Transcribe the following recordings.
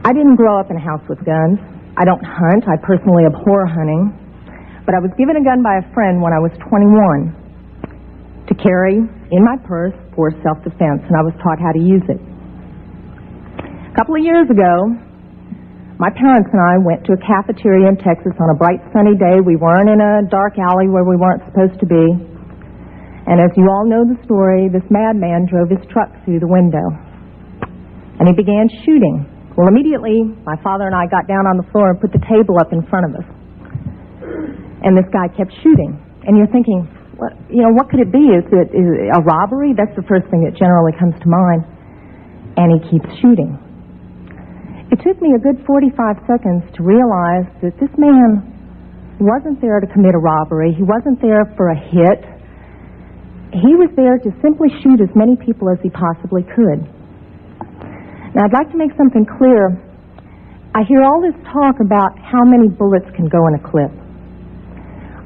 I didn't grow up in a house with guns. I don't hunt. I personally abhor hunting. But I was given a gun by a friend when I was 21 to carry in my purse for self-defense, and I was taught how to use it. A couple of years ago, my parents and I went to a cafeteria in Texas on a bright sunny day. We weren't in a dark alley where we weren't supposed to be. And as you all know the story, this madman drove his truck through the window. And he began shooting. Well, immediately, my father and I got down on the floor and put the table up in front of us. And this guy kept shooting. And you're thinking, what could it be? Is it a robbery? That's the first thing that generally comes to mind. And he keeps shooting. It took me a good 45 seconds to realize that this man wasn't there to commit a robbery. He wasn't there for a hit. He was there to simply shoot as many people as he possibly could. Now, I'd like to make something clear. I hear all this talk about how many bullets can go in a clip.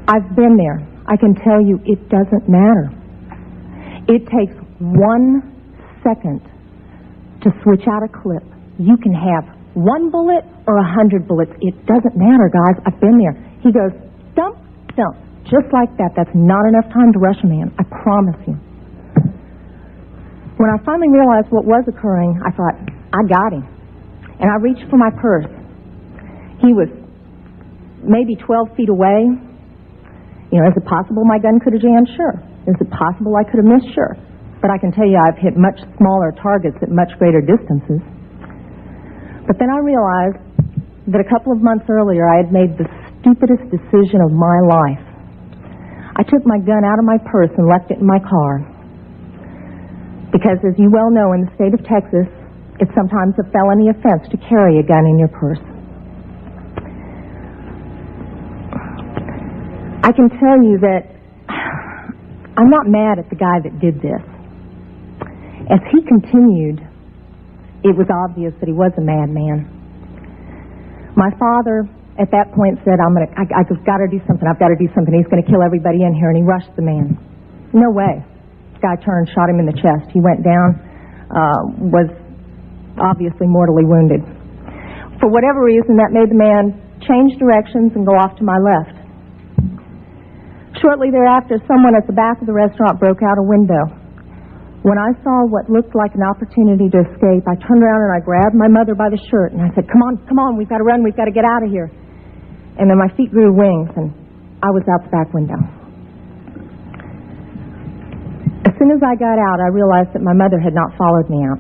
I've been there. I can tell you it doesn't matter. It takes 1 second to switch out a clip. You can have 1 bullet or 100 bullets. It doesn't matter, guys. I've been there. He goes, dump, dump. Just like that. That's not enough time to rush a man. I promise you. When I finally realized what was occurring, I thought, I got him. And I reached for my purse. He was maybe 12 feet away. Is it possible my gun could have jammed? Sure. Is it possible I could have missed? Sure. But I can tell you I've hit much smaller targets at much greater distances. But then I realized that a couple of months earlier I had made the stupidest decision of my life. I took my gun out of my purse and left it in my car. Because as you well know, in the state of Texas, it's sometimes a felony offense to carry a gun in your purse. I can tell you that I'm not mad at the guy that did this. As he continued, it was obvious that he was a madman. My father, at that point, said, I just got to do something. I've got to do something. He's going to kill everybody in here. And he rushed the man. No way. This guy turned, shot him in the chest. He went down, was obviously mortally wounded. For whatever reason, that made the man change directions and go off to my left. Shortly thereafter, someone at the back of the restaurant broke out a window. When I saw what looked like an opportunity to escape, I turned around and I grabbed my mother by the shirt and I said, come on, we've got to run, we've got to get out of here. And then my feet grew wings and I was out the back window. As soon as I got out, I realized that my mother had not followed me out.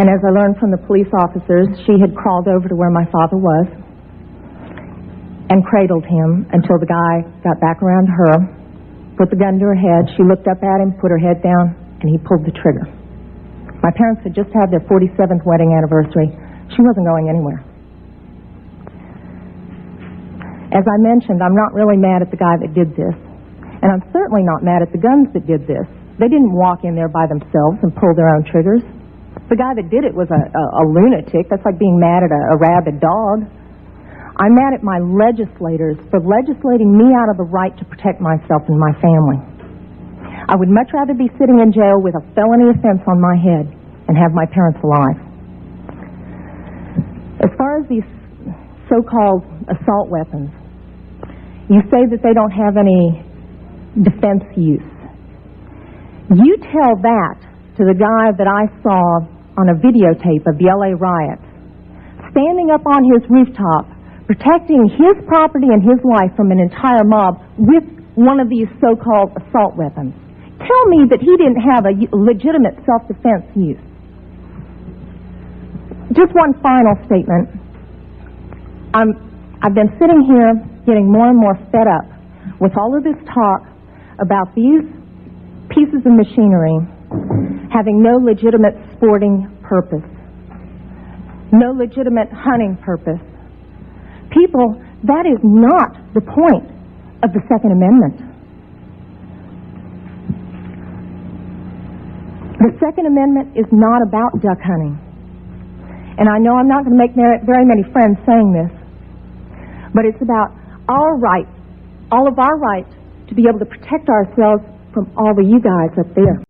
And as I learned from the police officers, she had crawled over to where my father was and cradled him until the guy got back around her, put the gun to her head. She looked up at him, put her head down, and he pulled the trigger. My parents had just had their 47th wedding anniversary. She wasn't going anywhere. As I mentioned, I'm not really mad at the guy that did this. And I'm certainly not mad at the guns that did this. They didn't walk in there by themselves and pull their own triggers. The guy that did it was a lunatic. That's like being mad at a rabid dog. I'm mad at my legislators for legislating me out of the right to protect myself and my family. I would much rather be sitting in jail with a felony offense on my head and have my parents alive. As far as these so-called assault weapons, you say that they don't have any defense use. You tell that to the guy that I saw on a videotape of the LA riots, standing up on his rooftop, protecting his property and his life from an entire mob with one of these so-called assault weapons. Tell me that he didn't have a legitimate self-defense use. Just one final statement. I've been sitting here getting more and more fed up with all of this talk about these pieces of machinery having no legitimate sporting purpose, no legitimate hunting purpose. People, that is not the point of the Second Amendment. The Second Amendment is not about duck hunting. And I know I'm not going to make very many friends saying this, but it's about our right, all of our right, to be able to protect ourselves from all of you guys up there.